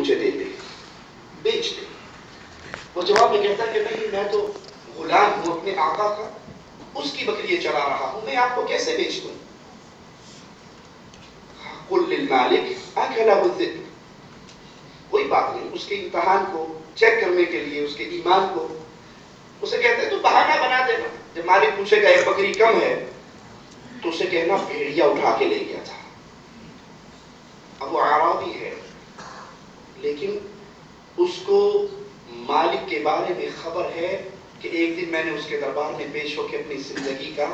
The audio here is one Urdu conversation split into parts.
مجھے دے دے، بیچ دے۔ وہ جواب میں کہتا کہ نہیں، میں تو غلام ہوں اپنے آقا کا، اس کی بکریاں چلا رہا ہوں، میں آپ کو کیسے بیچ دوں؟ قل للمالک اکلہ الذئب، کوئی بات نہیں، اس کے امتحان کو چیک کرنے کے لیے، اس کے ایمان کو اسے کہتے ہیں تو بہانہ بنا دینا، جب مالک پوچھے گا ایک بکری کم ہے تو اسے کہنا بھیڑیا اٹھا کے لے گیا تھا۔ اب وہ اعرابی ہے لیکن اس کو مالک کے بارے میں خبر ہے کہ ایک دن میں نے اس کے دربار میں پیش ہو کے اپنی زندگی کا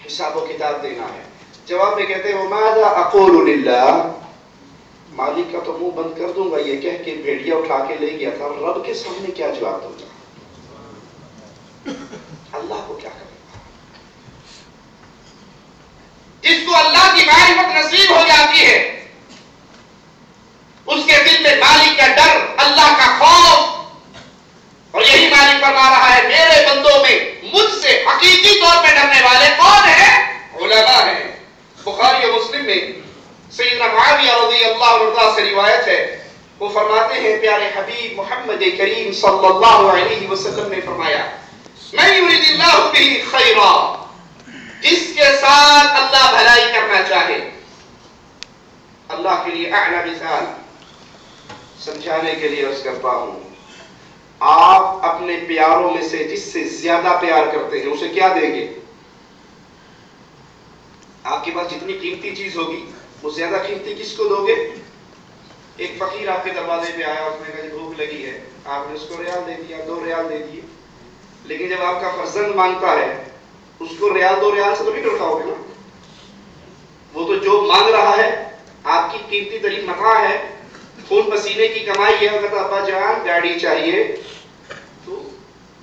حساب و کتاب دینا ہے۔ جواب میں کہتے ہیں وَمَاذَا أَقُولُ لِلَّهِ، مالک کا تو منہ بند کر دوں گا یہ کہہ کے بھیڑیا اٹھا کے لے گیا تھا، رب کے سامنے کیا جواب دوں گا؟ اللہ کو کیا کرے گا؟ جس کو اللہ کی معرفت نصیب ہو جاتی ہے اس کے دل میں مالک کا ڈر، اللہ کا خوف، اور یہی مالک فرما رہا ہے میرے بندوں میں مجھ سے حقیقی طور پہ ڈرنے والے کون ہیں؟ علماء ہیں۔ بخاری و مسلم میں سیدنا معاویہ رضی اللہ عنہ سے روایت ہے، وہ فرماتے ہیں پیارے حبیب محمد کریم صلی اللہ علیہ وسلم نے فرمایا من یرید اللہ بہ خیرا، جس کے ساتھ اللہ بھلائی کرنا چاہے۔ اللہ کے لیے اعلی مثال سمجھانے کے لیے عرض کرتا ہوں، آپ اپنے پیاروں میں سے جس سے زیادہ پیار کرتے ہیں اسے کیا دیں گے؟ آپ کے پاس جتنی قیمتی چیز ہوگی وہ زیادہ قیمتی کس کو دو گے؟ ایک فقیر آپ کے دروازے پہ آیا، اس نے کہا بھوک لگی ہے، آپ نے اس کو ریال دے دیا، 2 ریال دے دیے، لیکن جب آپ کا فرزند مانگتا ہے اس کو ریال 2 ریال سے تو نہیں ٹوٹاؤ گے نا، وہ تو جو مانگ رہا ہے آپ کی قیمتی ترین متاع ہے، خون پسینے کی کمائی ہے، کہتا ابا جان گاڑی چاہیے، تو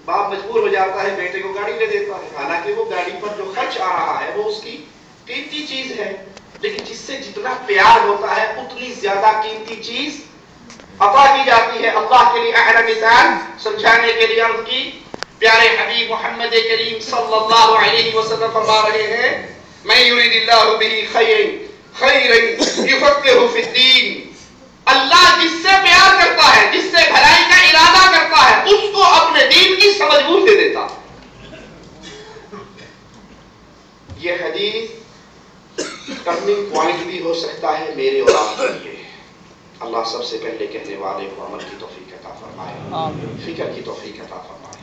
باپ مجبور ہو جاتا ہے بیٹے کو گاڑی لے دیتا ہے، حالانکہ وہ گاڑی پر جو خرچ آ رہا ہے وہ اس کی قیمتی چیز ہے، لیکن جس سے جتنا پیار ہوتا ہے اتنی زیادہ قیمتی چیز عطا کی جاتی ہے۔ اللہ کے لیے اعلی مثال سمجھانے کے لیے عرض کی، پیارے حبیب محمد کریم صلی اللہ علیہ وسلم فرما رہے ہیں من یرید اللہ بہ خیرا یفقہہ فی الدین، اللہ جس سے پیار کرتا ہے، جس سے بھلائی کا ارادہ کرتا ہے، اس کو اپنے دین کی سمجھ بوجھ دے دیتا۔ یہ حدیث ٹرننگ پوائنٹ بھی ہو سکتا ہے میرے اور آپ کے لیے۔ اللہ سب سے پہلے کہنے والے کو عمل کی توفیق عطا فرمائے، فکر کی توفیق عطا فرمائے۔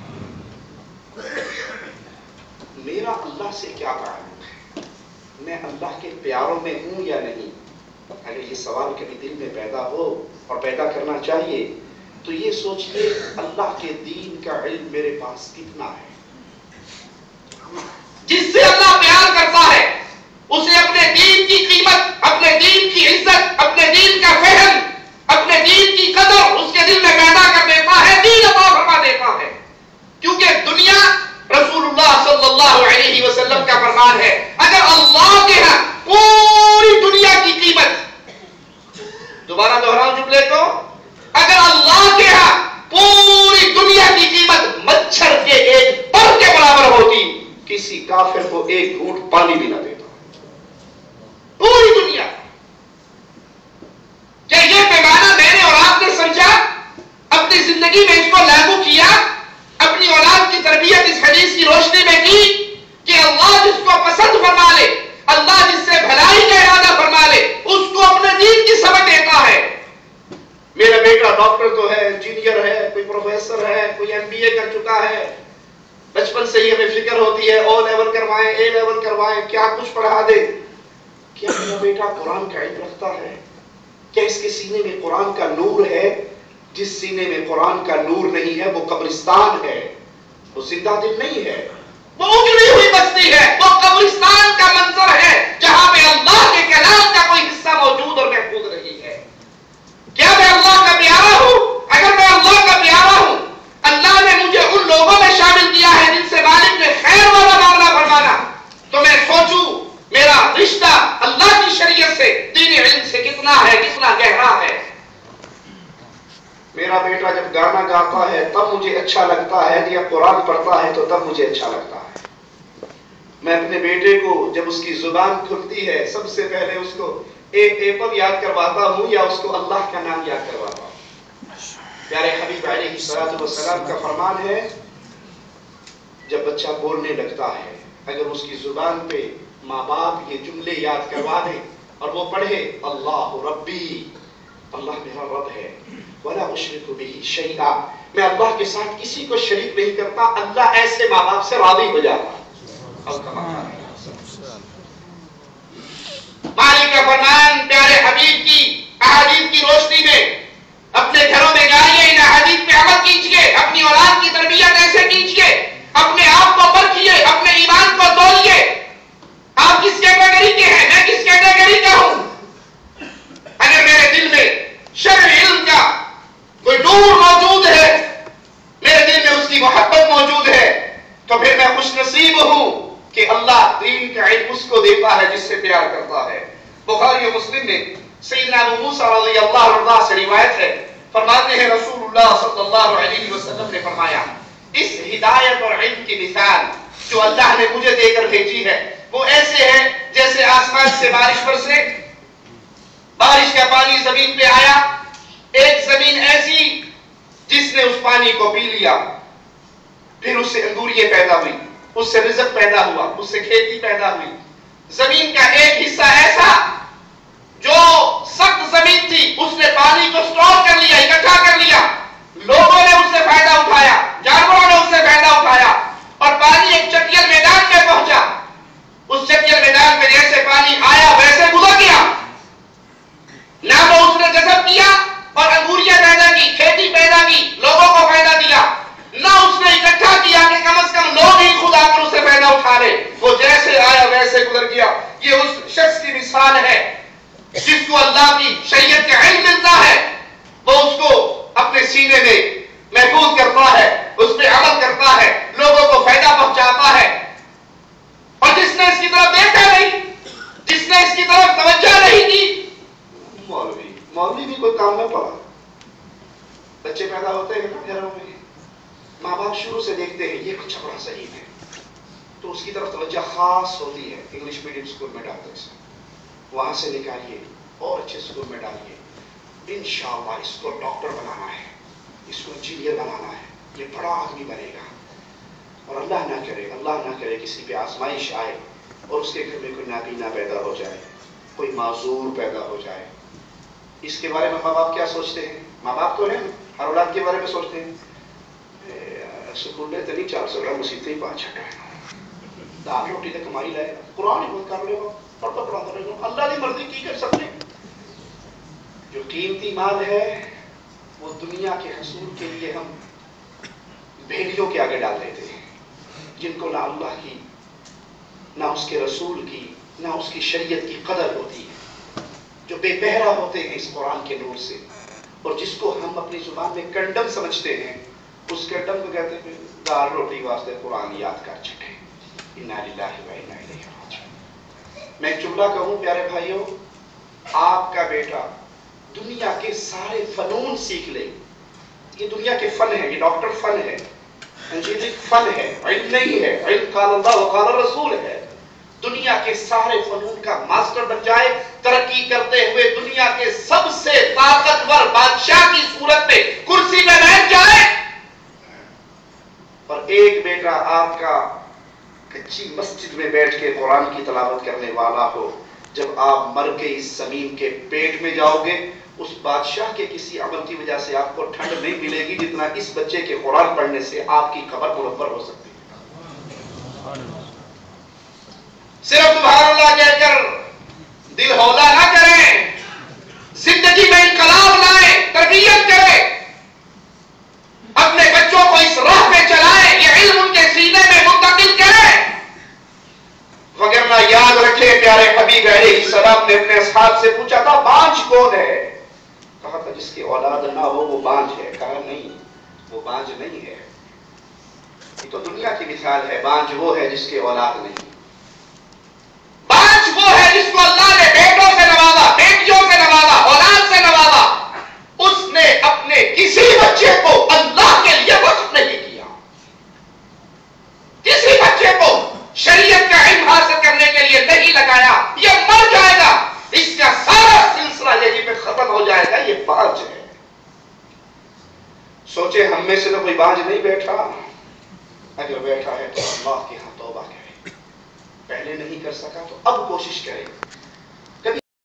میرا اللہ سے کیا تعلق ہے؟ میں اللہ کے پیاروں میں ہوں یا نہیں؟ اگر یہ سوال کبھی دل میں پیدا ہو اور پیدا کرنا چاہیے تو یہ سوچئے اللہ کے دین کا علم میرے پاس کتنا ہے؟ جس سے اللہ پیار کرتا ہے اسے اپنے دین کی قیمت، اپنے دین کی عزت، اپنے دین کا فہم، اپنے دین کی قدر اس کے دل میں پیدا کر دیتا ہے، دین عطا فرما دیتا ہے۔ کیونکہ دنیا، رسول اللہ صلی اللہ علیہ وسلم کا فرمان ہے اگر اللہ کے ہاں پوری دنیا کی قیمت، دوبارہ دہراؤں جملے کو، اگر اللہ کے ہاں پوری دنیا کی قیمت مچھر کے ایک پر کے برابر ہوتی، کسی کافر کو ایک گھونٹ پانی بھی نہ دیتا۔ پوری دنیا، کیا یہ پیمانہ میں نے اور آپ نے سمجھا، اپنی زندگی میں اس کو لاگو کیا، اپنی اولاد کی تربیت اس حدیث کی روشنی میں کی کہ اللہ جس کو پسند فرما لے، اللہ جس سے بھلائی کا ارادہ فرما لے، اس کو اپنے دین کی سمجھ دیتا ہے۔ میرا بیٹا ڈاکٹر تو ہے، انجینئر ہے، کوئی پروفیسر ہے، کوئی MBA کر چکا ہے، بچپن سے ہی ہمیں فکر ہوتی ہے O لیول کروائیں، A لیول کروائیں، کیا کچھ پڑھا دے۔ کیا میرا بیٹا قرآن کا علم رکھتا ہے؟ کیا اس کے سینے میں قرآن کا نور ہے؟ جس سینے میں قرآن کا نور نہیں ہے وہ قبرستان ہے، وہ زندہ دل نہیں ہے، وہ اجڑی ہوئی بستی ہے، وہ قبرستان کا منظر ہے جہاں پہ اللہ کے کلام کا کوئی حصہ موجود اور محفوظ نہیں ہے۔ کیا میں اللہ کا پیارا ہوں؟ اگر میں اللہ کا پیارا ہوں، اللہ نے مجھے ان لوگوں میں شامل کیا ہے جن سے مالک نے خیر والا معاملہ فرمانا، تو میں سوچوں میرا رشتہ اللہ کی شریعت سے، دین علم سے کتنا ہے، کتنا گہرا ہے۔ میرا بیٹا جب گانا گاتا ہے تب مجھے اچھا لگتا ہے، یا قرآن پڑھتا ہے تو تب مجھے اچھا لگتا ہے۔ میں اپنے بیٹے کو جب اس کی زبان کھلتی ہے سب سے پہلے اس کو ایک ایپل یاد کرواتا ہوں یا اس کو اللہ کا نام یاد کرواتا ہوں۔ السلام کا فرمان ہے جب بچہ بولنے لگتا ہے اگر اس کی زبان پہ ماں باپ یہ جملے یاد کروا دے اور وہ پڑھے اللہ ربی، اللہ میرا رب ہے، ولا اشرک بہ شیئا، میں اللہ کے ساتھ کسی کو شریک نہیں کرتا، اللہ ایسے ماں باپ سے راضی ہو جاتا۔ مالک کا فرمان پیارے حبیب کی احادیث کی روشنی میں اپنے گھروں میں جائیے، ان احادیث پہ عمل کیجیے، اپنی اولاد کی تربیت ایسے کیجیے، اپنے آپ کو پرکھیے، اپنے ایمان کو تولئے، آپ کس کیٹیگری کے ہیں، میں کس کیٹیگری کا ہوں۔ اگر میرے دل میں شرع علم کا کوئی نور موجود ہے، میرے دل میں اس کی محبت موجود ہے، تو پھر میں خوش نصیب ہوں کہ اللہ دین کا علم اس کو دیتا ہے جس سے پیار کرتا ہے۔ بخاری و مسلم میں سیدنا ابو موسیٰ رضی اللہ عنہ سے روایت ہے، فرماتے ہیں رسول اللہ صلی اللہ علیہ وسلم نے فرمایا اس ہدایت اور علم کی مثال جو اللہ نے مجھے دے کر بھیجی ہے وہ ایسے ہے جیسے آسمان سے بارش برسے، بارش کا پانی زمین پہ آیا، ایک زمین ایسی جس نے اس پانی کو پی لیا، پھر اس سے انگوریاں پیدا ہوئی، اس سے رزق پیدا ہوا، اس سے کھیتی پیدا ہوئی۔ زمین کا ایک حصہ ایسا جو سخت زمین تھی، اس نے پانی کو سٹور کر لیا، اکٹھا کر لیا، لوگوں نے اس سے فائدہ اٹھایا، جانوروں نے اس سے فائدہ اٹھایا، اور پانی ایک چٹیل میدان میں پہنچا، اس چٹیل میدان میں جیسے پانی آیا ویسے گزر گیا، نہ تو اس نے جذب کیا اور انگوریاں پیدا کی، کھیتی پیدا کی، لوگوں کو فائدہ دیا، نہ اس نے اکٹھا کیا کہ کم از کم لوگ ہی خود آ کر اس سے فائدہ اٹھا لے، وہ جیسے آیا ویسے گزر گیا۔ یہ اس شخص کی مثال ہے جس کو اللہ کی شریعت کا علم ملتا ہے، وہ اس کو اپنے سینے میں محفوظ کرتا ہے، اس پہ عمل کرتا ہے، لوگوں کو فائدہ پہنچاتا ہے۔ اور جس نے اس کی طرف دیکھا نہیں، جس نے اس کی طرف توجہ نہیں کی، مولوی بھی کوئی کام نہ پڑا، بچے پیدا ہوتے ہیں نا گھروں میں، ماں باپ شروع سے دیکھتے ہیں یہ بچہ بڑا صحیح ہے تو اس کی طرف توجہ خاص ہوتی ہے، انگلش میڈیم اسکول میں ڈالتے ہیں، وہاں سے نکالیے اور اچھے اسکول میں ڈالیے، انشاءاللہ اس کو ڈاکٹر بنانا ہے، اس کو انجینئر بنانا ہے، یہ بڑا آدمی بنے گا، اور اللہ نہ کرے کسی پہ آزمائش آئے اور اس کے گھر میں کوئی نابینا پیدا ہو جائے، کوئی معذور پیدا ہو جائے۔ اس کے بارے میں ماں باپ کیا سوچتے ہیں؟ ماں باپ تو ہیں ہر اولاد کے بارے میں سوچتے ہیں سکول میں تنی 400 گرام مسیطے ہی پانچ چھٹا ہے، دال روٹی تک کمائی لائے گا، قرآن ہی بہت کر لے گا، پڑھتا پڑھاتا رہے گا، اللہ کی مرضی کی کر سکتے۔ جو قیمتی مال ہے وہ دنیا کے حصول کے لیے ہم بھیڑیوں کے آگے ڈال دیتے ہیں، جن کو نہ اللہ کی، نہ اس کے رسول کی، نہ اس کی شریعت کی قدر ہوتی ہے، جو بے بہرا ہوتے ہیں اس قرآن کے نور سے، اور جس کو ہم اپنی زبان میں کنڈم سمجھتے ہیں، اس کنڈم کو کہتے ہیں دال روٹی واسطے قرآن یاد کر چکے۔ انا للہ و انا الیہ راجعون۔ میں ایک جملہ کہوں پیارے بھائیوں، آپ کا بیٹا دنیا کے سارے فنون سیکھ لے، یہ دنیا کے فن ہے، یہ ڈاکٹر فن ہے، انجینئرنگ فن ہے، علم نہیں ہے، علم قال اللہ و قال الرسول ہے، دنیا کے سارے فنون کا ماسٹر بن جائے، ترقی کرتے ہوئے دنیا کے سب سے طاقتور بادشاہ کی صورت میں کرسی پہ بیٹھ جائے، اور ایک بیٹا آپ کا کچی مسجد میں بیٹھ کے قرآن کی تلاوت کرنے والا ہو، جب آپ مر کے اس زمین کے پیٹ میں جاؤ گے، اس بادشاہ کے کسی عمل کی وجہ سے آپ کو ٹھنڈ نہیں ملے گی جتنا اس بچے کے قرآن پڑھنے سے آپ کی قبر منور ہو سکتی ہے۔ صرف سبحان اللہ کہہ کر دل ہولا نہ کریں، زندگی میں انقلاب لائیں، تربیت کریں، اپنے بچوں کو اس راہ پہ چلائیں، یہ علم ان کے سینے میں منتقل کریں، وگرنہ یاد رکھیں پیارے حبیب علیہ السلام نے اپنے اصحاب سے پوچھا تھا بانجھ کون ہے؟ کہا تھا جس کی اولاد نہ ہو وہ بانجھ ہے۔ کہا نہیں، وہ بانجھ نہیں ہے، یہ تو دنیا کی مثال ہے، بانجھ وہ ہے جس کی اولاد نہیں، بانجھ وہ ہے جس کو اللہ نے بیٹوں سے نوازا، بیٹیوں سے نوازا، اولاد سے نوازا، اس نے اپنے کسی بچے کو اللہ کے لیے وقف نہیں کیا، کسی بچے کو شریعت کا علم حاصل کرنے کے لیے نہیں لگایا، یہ مر جائے گا، اس کا سارا سلسلہ یہیں پہ ختم ہو جائے گا، یہ بانجھ ہے۔ سوچے ہم میں سے تو کوئی باز نہیں بیٹھا، اگر بیٹھا ہے تو اللہ کے ہاں توبہ کرے، پہلے نہیں کر سکا تو اب کوشش کرے